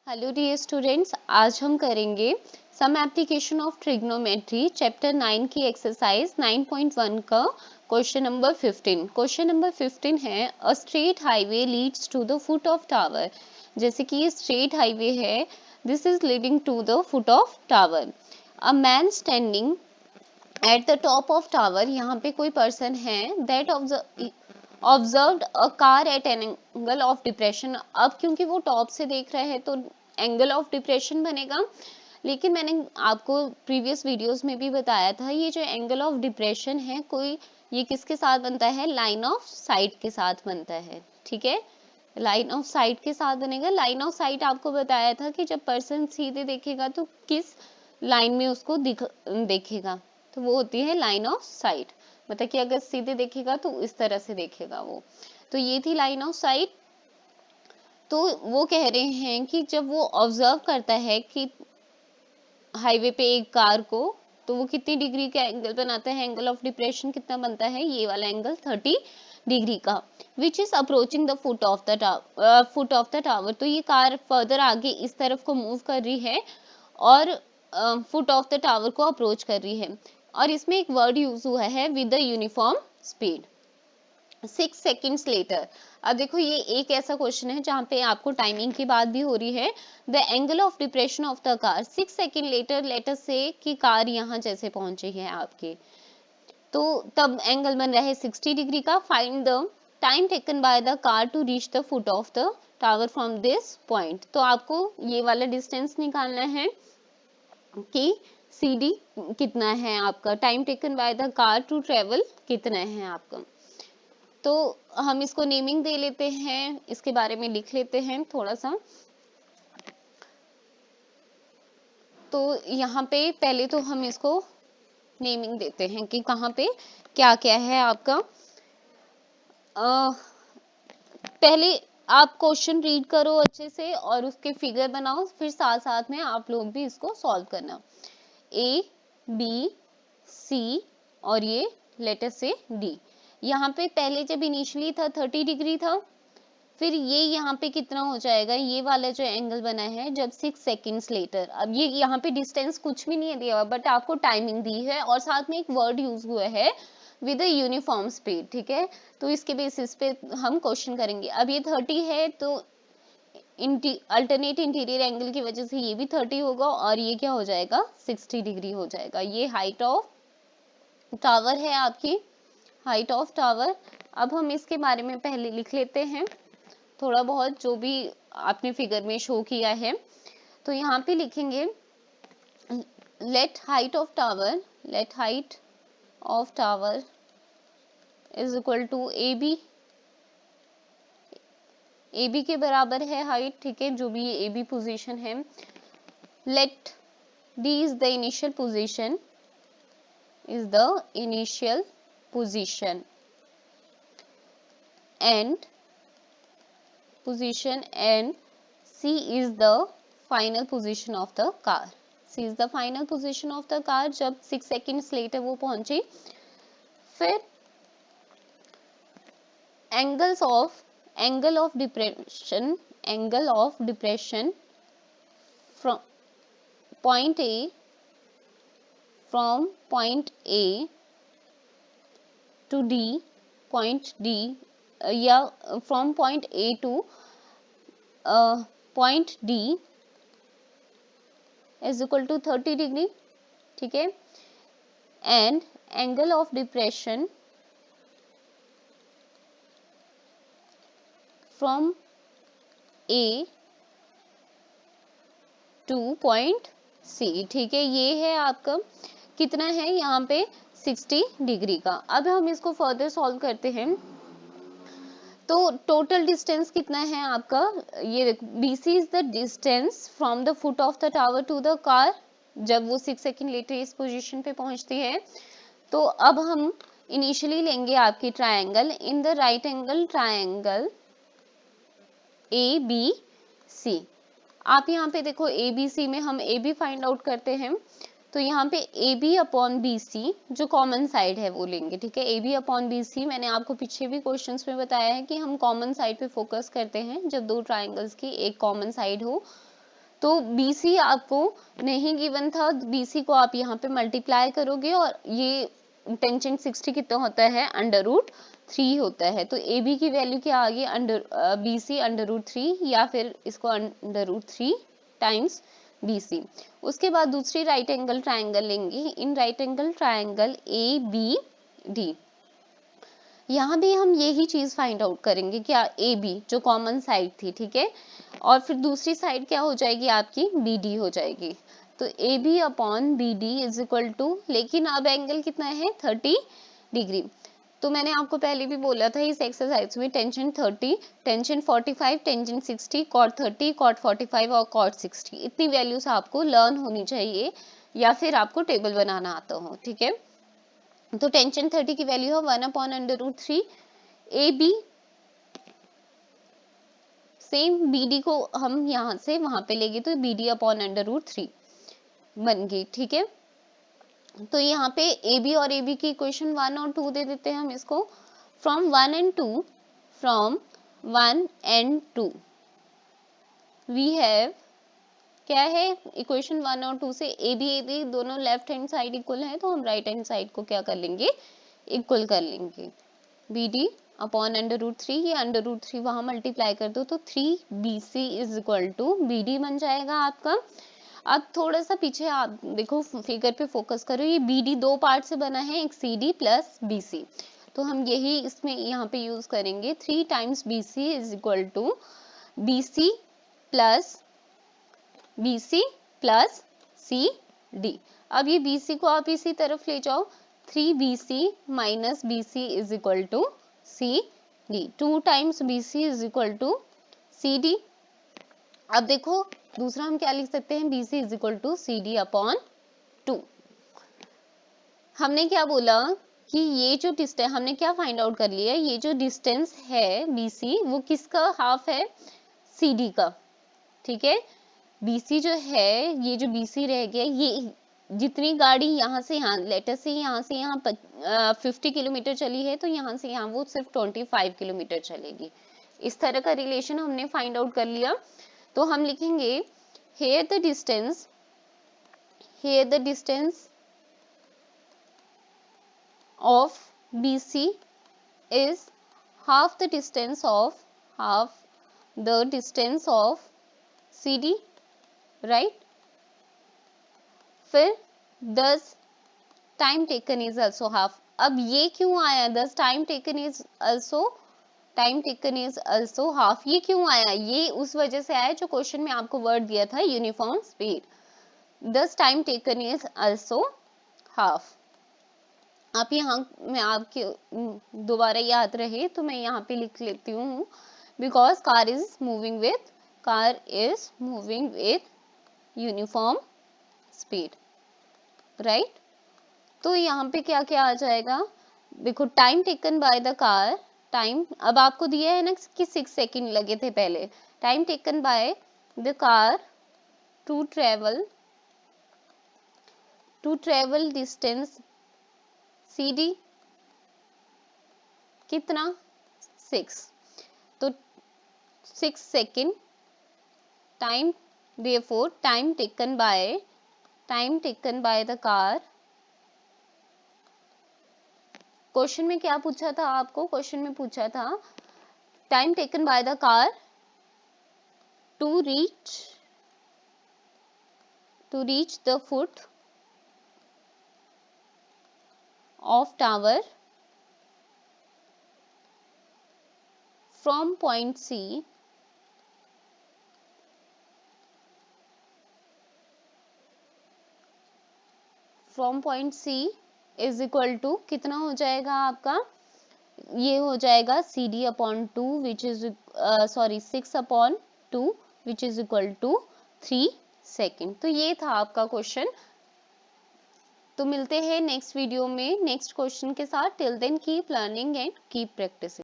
Hello dear students, आज हम करेंगे some application of trigonometry chapter 9 की एक्सरसाइज 9.1 का क्वेश्चन नंबर 15। क्वेश्चन नंबर 15 है a straight highway leads to the foot of tower. जैसे कि ये स्ट्रेट हाईवे है, this is leading to the foot of tower. A man standing at the top of tower, यहाँ पे कोई person है that observed a car at an angle of depression. अब क्योंकि वो टॉप से देख रहे हैं तो एंगल ऑफ डिप्रेशन बनेगा, लेकिन मैंने आपको प्रीवियस वीडियोस में भी बताया था ये जो एंगल ऑफ डिप्रेशन है कोई ये किसके साथ बनता है, लाइन ऑफ साइट के साथ बनता है। ठीक है, लाइन ऑफ साइट के साथ बनेगा। लाइन ऑफ साइट आपको बताया था कि जब पर्सन सीधे देखेगा तो किस लाइन में उसको देखेगा, तो वो होती है लाइन ऑफ साइट। मतलब कि अगर सीधे देखेगा तो इस तरह से देखेगा वो, तो ये थी लाइन ऑफ साइट। तो वो कह रहे हैं कि जब वो ऑब्जर्व करता है कि हाईवे पे एक कार को, तो वो कितनी डिग्री का एंगल बनाता है, एंगल ऑफ डिप्रेशन कितना बनता है, ये वाला एंगल 30 डिग्री का, which is approaching the foot of the tower. तो ये कार फर्दर आगे इस तरफ को मूव कर रही है और फुट ऑफ द टावर को अप्रोच कर रही है। और इसमें एक वर्ड यूज हुआ है with the uniform speed. 6 seconds later. अब देखो ये एक ऐसा क्वेश्चन है जहाँ पे आपको टाइमिंग की बात भी हो रही है। The angle of depression of the car 6 second later, later से कि कार यहाँ जैसे पहुंची है आपके, तो तब एंगल बन रहा है 60 डिग्री का। Find the time taken by the car to reach the foot of the tower from this point. तो आपको ये वाला डिस्टेंस निकालना है कि CD कितना है आपका, time taken by the car to travel कितना है आपका। तो हम इसको नेमिंग दे लेते हैं, इसके बारे में लिख लेते हैं थोड़ा सा। तो यहाँ पे पहले तो हम इसको नेमिंग देते हैं कि कहाँ पे क्या क्या है आपका। पहले आप क्वेश्चन रीड करो अच्छे से और उसके फिगर बनाओ, फिर साथ साथ में आप लोग भी इसको सॉल्व करना। A B C और ये लेटर से D। यहाँ पे पहले जब इनिशियली था 30 डिग्री था, फिर ये यहाँ पे कितना हो जाएगा, ये वाला जो एंगल बना है जब 6 सेकेंड्स लेटर। अब ये यहाँ पे डिस्टेंस कुछ भी नहीं है दिया हुआ, बट आपको टाइमिंग दी है और साथ में एक वर्ड यूज हुआ है विद अ यूनिफॉर्म स्पीड। ठीक है, तो इसके बेसिस पे हम क्वेश्चन करेंगे। अब ये 30 है तो अल्टरनेट इंटीरियर एंगल की वजह से ये भी 30 होगा और ये क्या हो जाएगा, 60 डिग्री हो जाएगा। ये हाइट ऑफ टावर है आपकी, हाइट ऑफ टावर। अब हम इसके बारे में पहले लिख लेते हैं थोड़ा बहुत जो भी आपने फिगर में शो किया है। तो यहाँ पे लिखेंगे let height of tower is equal to A B के बराबर है हाइट। ठीक है, जो भी ए बी पोजिशन है, let D is the initial position and C is the final position of the car. C is the final position of the car जब 6 seconds later वो पहुंची। फिर angle of depression from point A to D, point D या from point A to point D is equal to 30 degree. ठीक है, and angle of depression from A to point C। ठीक है, ये है आपका कितना है यहाँ पे 60 डिग्री का। अब हम इसको फर्दर सॉल्व करते हैं। तो टोटल डिस्टेंस कितना है आपका, ये BC is the distance from the foot of the tower to the car जब वो 6 सेकेंड लेटर इस पोजीशन पे पहुंचती है। तो अब हम इनिशियली लेंगे आपकी triangle in the right angle triangle ABC। आप यहाँ पे देखो ABC में हम AB फाइंड आउट करते हैं, तो यहाँ पे AB अपॉन BC जो कॉमन साइड है वो लेंगे। ठीक है, AB अपॉन BC मैंने आपको पीछे भी क्वेश्चंस में बताया है कि हम कॉमन साइड पे फोकस करते हैं जब दो ट्राइंगल्स की एक कॉमन साइड हो। तो BC आपको नहीं गिवन था, BC को आप यहाँ पे मल्टीप्लाई करोगे और ये टेंजेंट 60 कितना होता है, √3 होता है। तो AB की वैल्यू क्या आ गई, BC √3 या फिर इसको √3 टाइम्स BC। उसके बाद दूसरी राइट एंगल ट्राइंगल लेंगे, in right angle triangle ABD, यहाँ भी हम यही चीज फाइंड आउट करेंगे, क्या AB जो कॉमन साइड थी, ठीक है, और फिर दूसरी साइड क्या हो जाएगी आपकी, BD हो जाएगी। तो AB upon BD is equal to, लेकिन अब एंगल कितना है, 30 डिग्री। तो मैंने आपको पहले भी बोला था इस एक्सरसाइज में tangent 30, tangent 45, tangent 60, cot 30, cot 45 और कॉट 60, इतनी वैल्यूज आपको लर्न होनी चाहिए या फिर आपको टेबल बनाना आता हो, ठीक है। तो टेंजेंट 30 की वैल्यू है 1/√3 AB, सेम BD को हम यहाँ से वहां पे लेंगे तो BD अपॉन √3 बन गई, ठीक है। तो यहाँ पे AB और AB की इक्वेशन 1 और 2 दे देते हैं हम इसको, फ्रॉम 1 एंड 2 वी हैव, क्या है, इक्वेशन 1 और 2 से AB दोनों लेफ्ट हैंड साइड इक्वल है, तो हम राइट हैंड साइड को क्या कर लेंगे, इक्वल कर लेंगे। BD अपॉन √3, ये √3 वहां मल्टीप्लाई कर दो तो 3BC is equal to BD बन जाएगा आपका। अब थोड़ा सा पीछे आप देखो, फिगर पे फोकस करो, ये BD दो पार्ट से बना है, एक CD प्लस BC, तो हम यही इसमें यहाँ पे यूज करेंगे, 3 times BC is equal to BC plus CD। अब ये BC को आप इसी तरफ ले जाओ, 3BC minus BC is equal to CD, 2 times BC is equal to CD। अब देखो दूसरा हम क्या लिख सकते हैं, BC is equal to CD upon 2। हमने क्या बोला कि ये जो डिस्टेंस, हमने क्या फाइंड आउट कर लिया, ये जो डिस्टेंस है BC वो किसका हाफ है, CD का, ठीक है। BC जो है, ये जो BC रह गया, ये जितनी गाड़ी यहाँ से यहाँ, लेटर से यहाँ 50 किलोमीटर चली है, तो यहाँ से यहाँ वो सिर्फ 25 किलोमीटर चलेगी। इस तरह का रिलेशन हमने फाइंड आउट कर लिया। तो हम लिखेंगे here the distance of BC is half the distance of CD, right? फिर 10 time taken is also half। अब ये क्यों आया 10 time taken is also half, ये क्यों आया, ये उस वजह से आया जो क्वेश्चन में आपको वर्ड दिया था, uniform speed. 10 time taken is also half। आप यहाँ में आपके दोबारा याद रहे तो मैं यहाँ पे लिख लेती हूँ, because car is moving with uniform speed, right. तो यहाँ पे क्या क्या आ जाएगा, देखो time taken by the car, time अब आपको दिया है ना कि 6 सेकेंड लगे थे पहले, time taken by the car to travel distance CD कितना 6, तो 6 second time, therefore time taken by the car. Question में क्या पूछा था आपको, क्वेश्चन में पूछा था time taken by the car to reach the foot of tower from point C is equal to कितना हो जाएगा आपका, ये हो जाएगा CD upon 2 which is 6/2 which is equal to 3 second. तो ये था आपका क्वेश्चन। तो मिलते हैं नेक्स्ट वीडियो में नेक्स्ट क्वेश्चन के साथ। Till then keep learning and keep practising.